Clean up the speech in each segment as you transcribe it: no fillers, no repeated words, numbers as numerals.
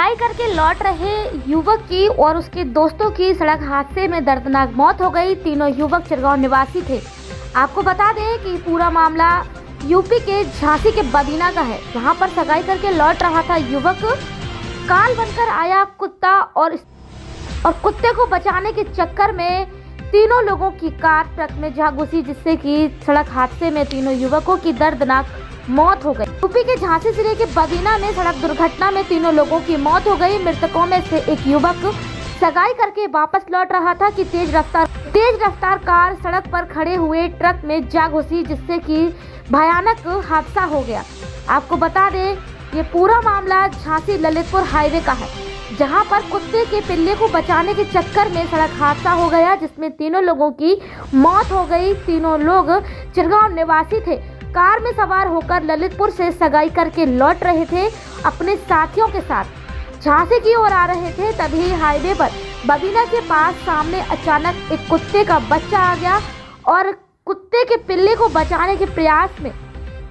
सगाई करके लौट रहे युवक की और उसके दोस्तों की सड़क हादसे में दर्दनाक मौत हो गई। तीनों युवक चिरगांव निवासी थे। आपको बता दें कि पूरा मामला यूपी के झांसी के बदीना का है, जहां पर सगाई करके लौट रहा था युवक। काल बनकर आया कुत्ता और कुत्ते को बचाने के चक्कर में तीनों लोगों की कार ट्रक में जा घुसी, जिससे कि सड़क हादसे में तीनों युवकों की दर्दनाक मौत हो गई। यूपी के झांसी जिले के बदीना में सड़क दुर्घटना में तीनों लोगों की मौत हो गई। मृतकों में से एक युवक सगाई करके वापस लौट रहा था कि तेज रफ्तार कार सड़क पर खड़े हुए ट्रक में जा घुसी, जिससे कि भयानक हादसा हो गया। आपको बता दें, ये पूरा मामला झांसी ललितपुर हाईवे का है, जहां पर कुत्ते के पिल्ले को बचाने के चक्कर में सड़क हादसा हो गया, जिसमें तीनों लोगों की मौत हो गई। तीनों लोग चिरगांव निवासी थे। कार में सवार होकर ललितपुर से सगाई करके लौट रहे थे। अपने साथियों के साथ झांसी की ओर आ रहे थे, तभी हाईवे पर बदीना के पास सामने अचानक एक कुत्ते का बच्चा आ गया और कुत्ते के पिल्ले को बचाने के प्रयास में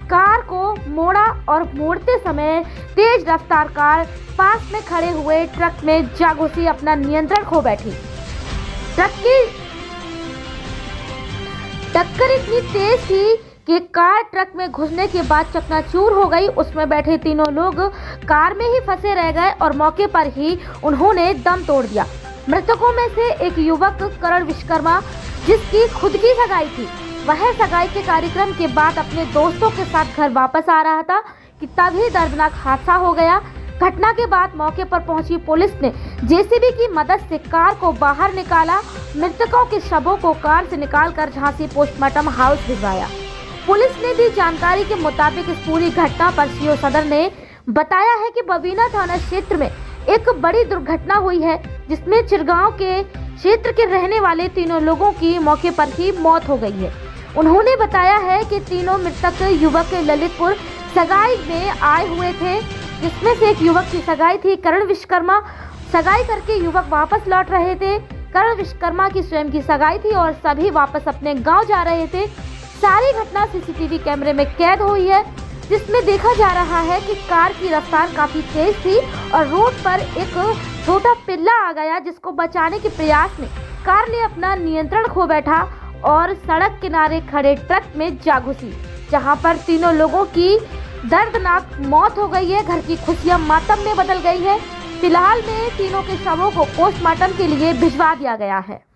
कार को मोड़ा और मोड़ते समय तेज रफ्तार कार पास में खड़े हुए ट्रक में जा घुसी, अपना नियंत्रण खो बैठी। ट्रक की टक्कर इतनी तेज थी कि कार ट्रक में घुसने के बाद चकनाचूर हो गई। उसमें बैठे तीनों लोग कार में ही फंसे रह गए और मौके पर ही उन्होंने दम तोड़ दिया। मृतकों में से एक युवक करण विश्वकर्मा, जिसकी खुद की सगाई थी, वह सगाई के कार्यक्रम के बाद अपने दोस्तों के साथ घर वापस आ रहा था कि तभी दर्दनाक हादसा हो गया। घटना के बाद मौके पर पहुंची पुलिस ने जेसीबी की मदद से कार को बाहर निकाला। मृतकों के शवों को कार से निकालकर झांसी पोस्टमार्टम हाउस भिजवाया। पुलिस ने दी जानकारी के मुताबिक इस पूरी घटना पर सीओ सदर ने बताया है कि बदीना थाना क्षेत्र में एक बड़ी दुर्घटना हुई है, जिसमें चिरगांव के क्षेत्र के रहने वाले तीनों लोगों की मौके पर ही मौत हो गई है। उन्होंने बताया है कि तीनों मृतक युवक ललितपुर सगाई में आए हुए थे, जिसमें से एक युवक की सगाई थी करण विश्वकर्मा। सगाई करके युवक वापस लौट रहे थे। करण विश्वकर्मा की स्वयं की सगाई थी और सभी वापस अपने गाँव जा रहे थे। सारी घटना सीसीटीवी कैमरे में कैद हुई है, जिसमें देखा जा रहा है कि कार की रफ्तार काफी तेज थी और रोड पर एक छोटा पिल्ला आ गया, जिसको बचाने के प्रयास में कार ने अपना नियंत्रण खो बैठा और सड़क किनारे खड़े ट्रक में जा घुसी, जहां पर तीनों लोगों की दर्दनाक मौत हो गई है। घर की खुशियां मातम में बदल गई है। फिलहाल में तीनों के शवों को पोस्टमार्टम के लिए भिजवा दिया गया है।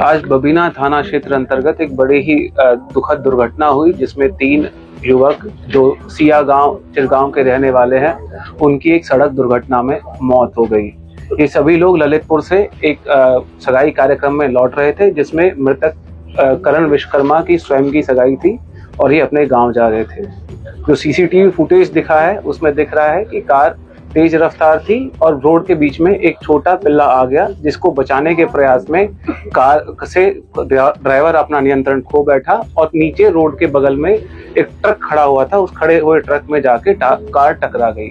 आज बदीना थाना क्षेत्र अंतर्गत एक बड़ी ही दुखद दुर्घटना हुई, जिसमें 3 युवक जो सिया गांव चिरगांव के रहने वाले हैं, उनकी एक सड़क दुर्घटना में मौत हो गई। ये सभी लोग ललितपुर से एक सगाई कार्यक्रम में लौट रहे थे, जिसमें मृतक करण विश्वकर्मा की स्वयं की सगाई थी और ये अपने गांव जा रहे थे। जो सीसीटीवी फुटेज दिखा है, उसमें दिख रहा है कि कार तेज रफ्तार थी और रोड के बीच में एक छोटा पिल्ला आ गया, जिसको बचाने के प्रयास में कार से ड्राइवर अपना नियंत्रण खो बैठा और नीचे रोड के बगल में एक ट्रक खड़ा हुआ था। उस खड़े हुए ट्रक में जाके कार टकरा गई।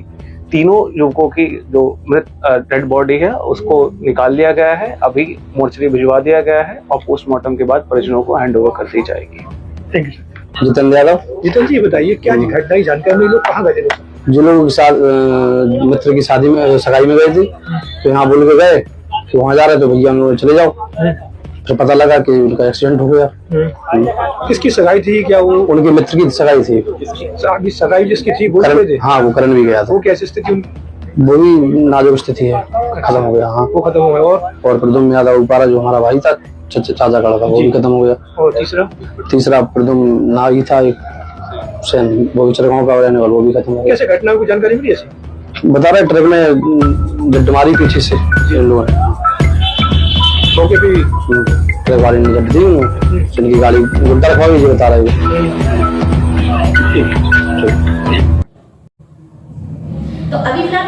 तीनों युवकों की जो मृत डेड बॉडी है, उसको निकाल लिया गया है। अभी मोर्चरी भिजवा दिया गया है और पोस्टमार्टम के बाद परिजनों को हैंड ओवर कर दी जाएगी। Thank you. जितेंद्र यादव। जितेंद्र जी, बताइए क्या घटना की जानकारी में, लोग कहाँ गए थे? जो लोग मित्र की शादी में सगाई में गए थे, तो यहाँ बोल के गए कि वहाँ जा रहे, तो भैया हम लोग चले जाओ। फिर पता लगा कि उनका एक्सीडेंट हो गया। किसकी सगाई थी? क्या वो उनके मित्र की सगाई थी। सगाई जिसकी थी वो थे? हाँ, वो करण भी गया था। वो कैसी स्थिति उनकी? वो भी नाजुक स्थिति है, खत्म हो गया। हाँ, वो खत्म हो गया। और प्रदुम यादव उपारा जो हमारा भाई था, चाचा का लड़का, वो भी खत्म हो गया। और तीसरा प्रदुम नागी था, एक वो भी चिरगांव का रहने वाला, वो भी खत्म हो गया। कैसे घटना की जानकारी मिली? ऐसी बता रहे ट्रक में जब मारी पीछे से लोगों ने, मौके पे ट्रक वाले ने जब दी, उनकी गाड़ी गुड्डा रखवा भी बता रहे तो अभी फिलहाल